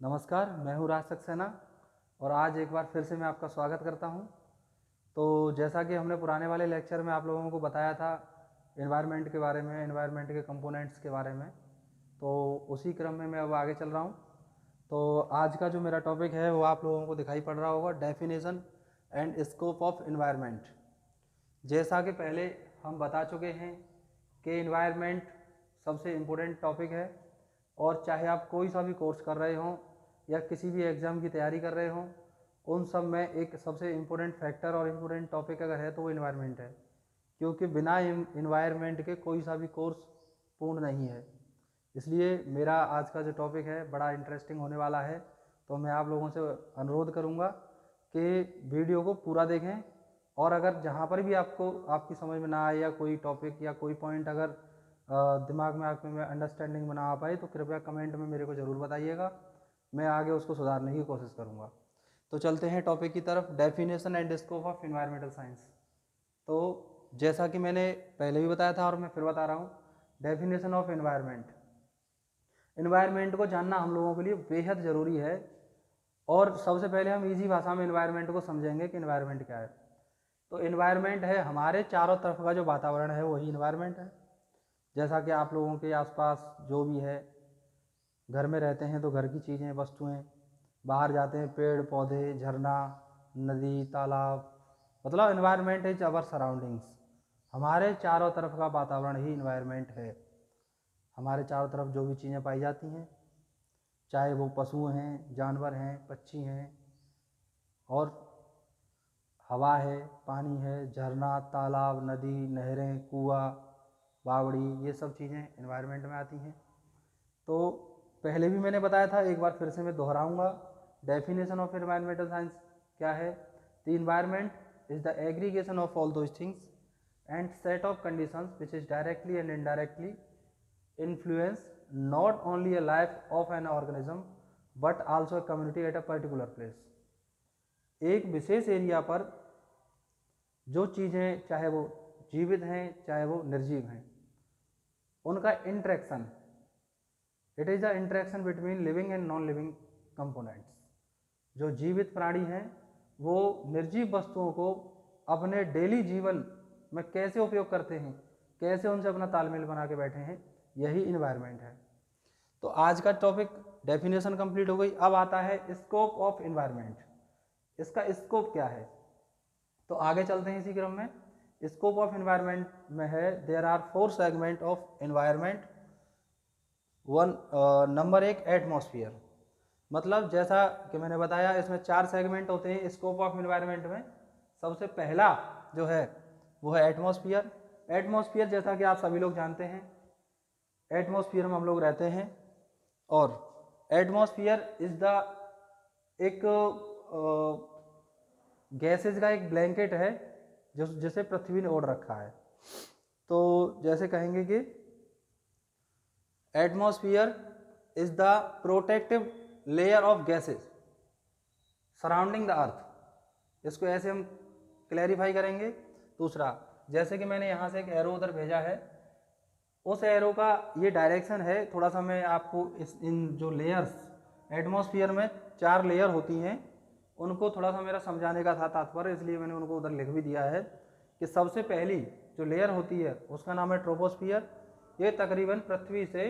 नमस्कार, मैं हूँ राज सक्सेना और आज एक बार फिर से मैं आपका स्वागत करता हूँ। तो जैसा कि हमने पुराने वाले लेक्चर में आप लोगों को बताया था एनवायरनमेंट के बारे में, एनवायरनमेंट के कंपोनेंट्स के बारे में, तो उसी क्रम में मैं अब आगे चल रहा हूँ। तो आज का जो मेरा टॉपिक है वो आप लोगों को दिखाई पड़ रहा होगा, definition and scope of environment. जैसा कि पहले हम बता चुके हैं कि एनवायरनमेंट सबसे इम्पोर्टेंट टॉपिक है और चाहे आप कोई सा भी कोर्स कर रहे हों या किसी भी एग्ज़ाम की तैयारी कर रहे हों, उन सब में एक सबसे इम्पोर्टेंट फैक्टर और इम्पोर्टेंट टॉपिक अगर है तो वो इन्वायरमेंट है, क्योंकि बिना इन्वायरमेंट के कोई सा भी कोर्स पूर्ण नहीं है। इसलिए मेरा आज का जो टॉपिक है बड़ा इंटरेस्टिंग होने वाला है। तो मैं आप लोगों से अनुरोध करूँगा कि वीडियो को पूरा देखें और अगर जहाँ पर भी आपको आपकी समझ में ना आए या कोई टॉपिक या कोई पॉइंट अगर दिमाग में आपके में अंडरस्टैंडिंग में ना आ पाए तो कृपया कमेंट में मेरे को ज़रूर बताइएगा, मैं आगे उसको सुधारने की कोशिश करूँगा। तो चलते हैं टॉपिक की तरफ, definition and scope of environmental science. तो जैसा कि मैंने पहले भी बताया था और मैं फिर बता रहा हूँ, डेफिनेशन ऑफ एनवायरमेंट। एनवायरमेंट को जानना हम लोगों के लिए बेहद ज़रूरी है और सबसे पहले हम इजी भाषा में एनवायरमेंट को समझेंगे कि एनवायरमेंट क्या है। तो एनवायरमेंट है हमारे चारों तरफ का जो वातावरण है वही एनवायरमेंट है। जैसा कि आप लोगों के आसपास जो भी है, घर में रहते हैं तो घर की चीज़ें, वस्तुएं, बाहर जाते हैं पेड़ पौधे, झरना, नदी, तालाब, मतलब एनवायरनमेंट इज अवर सराउंडिंग्स। हमारे चारों तरफ का वातावरण ही एनवायरनमेंट है। हमारे चारों तरफ जो भी चीज़ें पाई जाती हैं, चाहे वो पशु हैं, जानवर हैं, पक्षी हैं, और हवा है, पानी है, झरना, तालाब, नदी, नहरें, कुआं, बावड़ी, ये सब चीज़ें एनवायरनमेंट में आती हैं। तो पहले भी मैंने बताया था, एक बार फिर से मैं दोहराऊंगा, डेफिनेशन ऑफ एनवायरमेंटल साइंस क्या है। The environment is the aggregation of all those things and set of conditions which is directly and indirectly influence not only a life of an organism but also a community at a particular place. एक विशेष area पर जो चीज़ें, चाहे वो जीवित हैं चाहे वो निर्जीव हैं, उनका interaction, it is the interaction between living and non living components. जो जीवित प्राणी हैं वो निर्जीव वस्तुओं को अपने डेली जीवन में कैसे उपयोग करते हैं, कैसे उनसे अपना तालमेल बना के बैठे हैं, यही इन्वायरमेंट है। तो आज का टॉपिक डेफिनेशन कंप्लीट हो गई। अब आता है स्कोप ऑफ इन्वायरमेंट। इसका स्कोप क्या है, तो आगे चलते हैं इसी क्रम में। स्कोप ऑफ इन्वायरमेंट में है, there are 4 segment of environment. Number 1, atmosphere. मतलब जैसा कि मैंने बताया, इसमें 4 सेगमेंट होते हैं स्कोप ऑफ इन्वायरमेंट में। सबसे पहला जो है वो है एटमॉस्फेयर। एटमॉस्फेयर जैसा कि आप सभी लोग जानते हैं, एटमॉस्फेयर में हम लोग रहते हैं और एटमॉस्फेयर इज द एक गैसेज का एक ब्लैंकेट है जिसे पृथ्वी ने ओढ़ रखा है। तो जैसे कहेंगे कि atmosphere is the protective layer of gases surrounding the earth. इसको ऐसे हम क्लैरिफाई करेंगे। दूसरा, जैसे कि मैंने यहाँ से एक एरो उधर भेजा है, उस एरो का ये डायरेक्शन है। थोड़ा सा मैं आपको इन जो लेयर्स, एटमॉस्फेयर में 4 लेयर होती हैं, उनको थोड़ा सा मेरा समझाने का था तात्पर्य, इसलिए मैंने उनको उधर लिख भी दिया है कि सबसे पहली जो लेयर होती है उसका नाम है ट्रोपोस्फियर। ये तकरीबन पृथ्वी से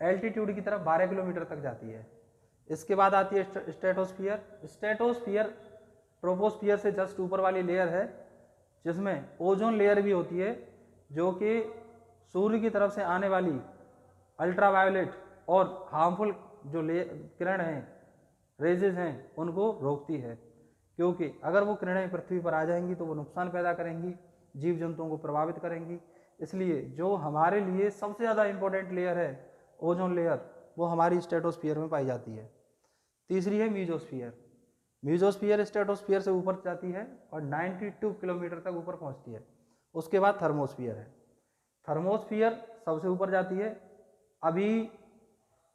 एल्टीट्यूड की तरफ 12 किलोमीटर तक जाती है। इसके बाद आती है स्ट्रेटोस्फियर। स्ट्रेटोस्फियर ट्रोपोस्फियर से जस्ट ऊपर वाली लेयर है, जिसमें ओजोन लेयर भी होती है, जो कि सूर्य की तरफ से आने वाली अल्ट्रावायोलेट और हार्मफुल जो किरण हैं, रेजेज हैं, उनको रोकती है। क्योंकि अगर वो किरणें पृथ्वी पर आ जाएंगी तो वो नुकसान पैदा करेंगी, जीव जंतुओं को प्रभावित करेंगी। इसलिए जो हमारे लिए सबसे ज़्यादा इम्पोर्टेंट लेयर है, ओजोन लेयर, वो हमारी स्ट्रेटोस्फियर में पाई जाती है। तीसरी है मीजोस्फियर। मीजोस्फियर स्ट्रेटोस्फियर से ऊपर जाती है और 92 किलोमीटर तक ऊपर पहुंचती है। उसके बाद थर्मोस्फियर है। थर्मोस्फियर सबसे ऊपर जाती है। अभी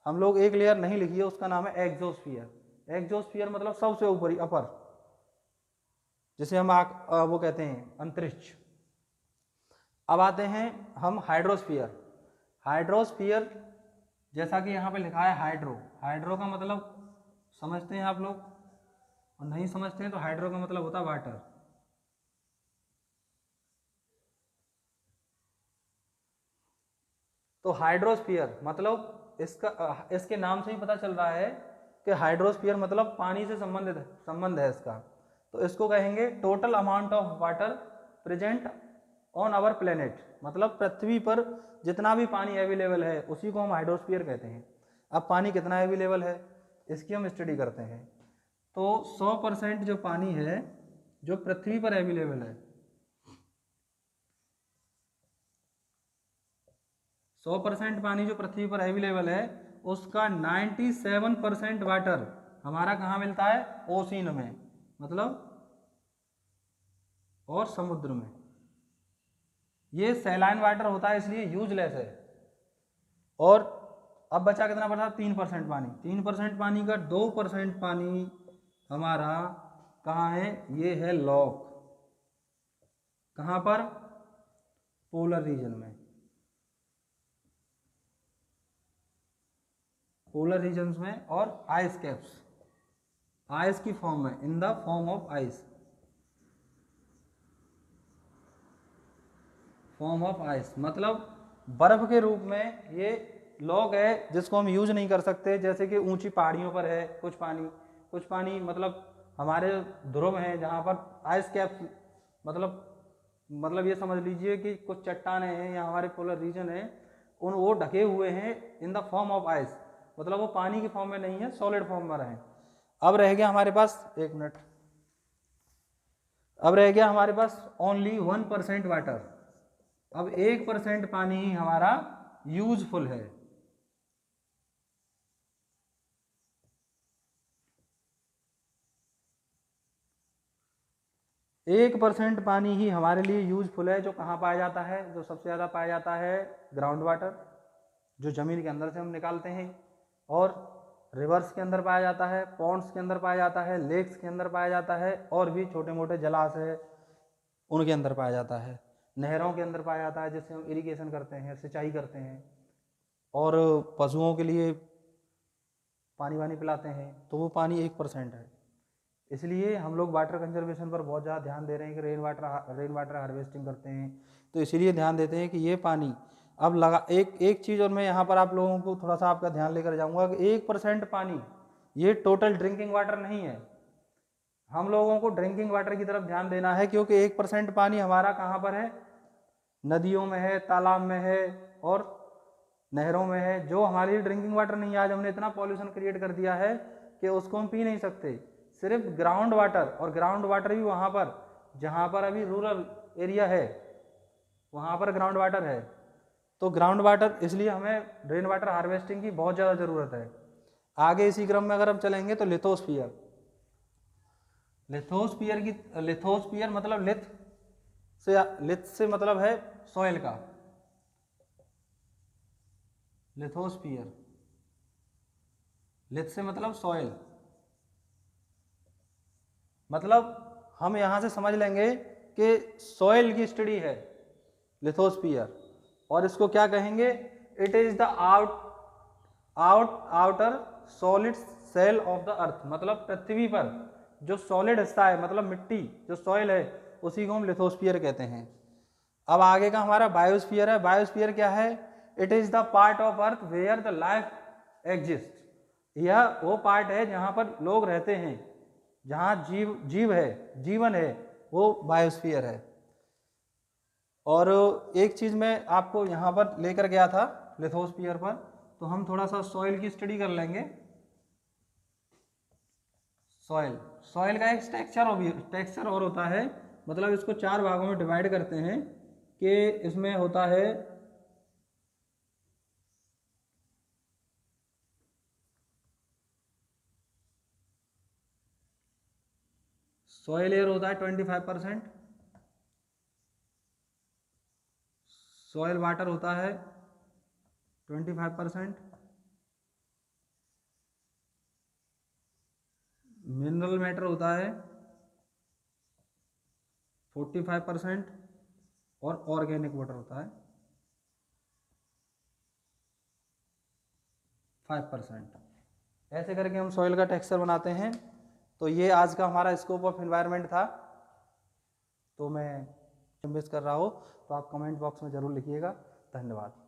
हम लोग एक लेयर नहीं लिखी है, उसका नाम है एक्सोस्फियर। एक्सोस्फियर मतलब सबसे ऊपरी, अपर, जिसे हम वो कहते हैं अंतरिक्ष। अब आते हैं हम हाइड्रोस्फियर। हाइड्रोस्फियर जैसा कि यहाँ पे लिखा है हाइड्रो, हाइड्रो का मतलब समझते हैं आप लोग, और नहीं समझते हैं तो हाइड्रो का मतलब होता है वाटर। तो हाइड्रोस्फीयर मतलब इसके नाम से ही पता चल रहा है कि हाइड्रोस्फीयर मतलब पानी से संबंध है इसका। तो इसको कहेंगे total amount of water present on our planet, मतलब पृथ्वी पर जितना भी पानी अवेलेबल है उसी को हम हाइड्रोस्फीयर कहते हैं। अब पानी कितना अवेलेबल है इसकी हम स्टडी करते हैं। तो 100% जो पानी है जो पृथ्वी पर अवेलेबल है, 100% पानी जो पृथ्वी पर अवेलेबल है उसका 97% वाटर हमारा कहाँ मिलता है, ओशियन में, मतलब और समुद्र में। ये सैलाइन वाटर होता है इसलिए यूजलेस है। और अब बचा कितना बचा, 3% पानी। 3% पानी का 2% पानी हमारा कहाँ है, ये है लॉक। कहाँ पर, पोलर रीजन में, पोलर रीजन्स में, और आइस कैप्स, आइस की फॉर्म में, in the form of ice, form of ice मतलब बर्फ के रूप में ये लॉक है जिसको हम यूज नहीं कर सकते। जैसे कि ऊंची पहाड़ियों पर है कुछ पानी मतलब हमारे ध्रुव हैं जहाँ पर आइस कैप्स, मतलब ये समझ लीजिए कि कुछ चट्टानें हैं या हमारे पोलर रीजन है उन वो ढके हुए हैं in the form of ice, मतलब वो पानी की फॉर्म में नहीं है, सॉलिड फॉर्म में रहे। अब रह गया हमारे पास, एक मिनट, अब रह गया हमारे पास ओनली 1% वाटर। अब 1% पानी ही हमारा यूजफुल है। 1% पानी ही हमारे लिए यूजफुल है, जो कहाँ पाया जाता है, जो सबसे ज़्यादा पाया जाता है ग्राउंड वाटर, जो ज़मीन के अंदर से हम निकालते हैं, और रिवर्स के अंदर पाया जाता है, पॉन्ड्स के अंदर पाया जाता है, लेक्स के अंदर पाया जाता है, और भी छोटे मोटे जलाशय उनके अंदर पाया जाता है, नहरों के अंदर पाया जाता है जिससे हम इरिगेशन करते हैं, सिंचाई करते हैं, और पशुओं के लिए पानी वानी पिलाते हैं, तो वो पानी 1% है। इसलिए हम लोग वाटर कंजर्वेशन पर बहुत ज़्यादा ध्यान दे रहे हैं कि रेन वाटर हार्वेस्टिंग करते हैं। तो इसीलिए ध्यान देते हैं कि ये पानी अब लगा एक चीज़, और मैं यहाँ पर आप लोगों को थोड़ा सा आपका ध्यान लेकर जाऊँगा कि 1% पानी ये टोटल ड्रिंकिंग वाटर नहीं है। हम लोगों को ड्रिंकिंग वाटर की तरफ ध्यान देना है, क्योंकि 1% पानी हमारा कहाँ पर है, नदियों में है, तालाब में है, और नहरों में है, जो हमारे लिए ड्रिंकिंग वाटर नहीं है। आज हमने इतना पॉल्यूशन क्रिएट कर दिया है कि उसको हम पी नहीं सकते। सिर्फ ग्राउंड वाटर, और ग्राउंड वाटर भी वहाँ पर जहाँ पर अभी रूरल एरिया है वहाँ पर ग्राउंड वाटर है। तो ग्राउंड वाटर, इसलिए हमें रेन वाटर हार्वेस्टिंग की बहुत ज़्यादा ज़रूरत है। आगे इसी क्रम में अगर हम चलेंगे तो लिथोस्फीयर, लिथोस्फीयर मतलब लिथ से मतलब है सॉइल का, लिथोस्फीयर, लिथ से मतलब सॉइल, मतलब हम यहाँ से समझ लेंगे कि सॉइल की स्टडी है लिथोस्फीयर, और इसको क्या कहेंगे, it is the outer solid shell of the earth, मतलब पृथ्वी पर जो सॉलिड हिस्सा है, मतलब मिट्टी जो सॉइल है उसी को हम लिथोस्फीयर कहते हैं। अब आगे का हमारा बायोस्फीयर है। बायोस्फीयर क्या है, it is the part of earth where the life exist, यह वो पार्ट है जहाँ पर लोग रहते हैं, जहाँ जीवन है, वो बायोस्फीयर है। और एक चीज़ मैं आपको यहाँ पर लेकर गया था लिथोस्फीयर पर, तो हम थोड़ा सा सॉइल की स्टडी कर लेंगे। सॉइल का एक टेक्सचर और होता है, मतलब इसको 4 भागों में डिवाइड करते हैं कि इसमें होता है सॉइल एयर होता है 25%, सॉइल वाटर होता है 25%, मिनरल मैटर होता है 45%, और ऑर्गेनिक वाटर होता है 5%। ऐसे करके हम सॉइल का टेक्सचर बनाते हैं। तो ये आज का हमारा स्कोप ऑफ एनवायरनमेंट था। तो मैं मिस कर रहा हो तो आप कमेंट बॉक्स में ज़रूर लिखिएगा। धन्यवाद।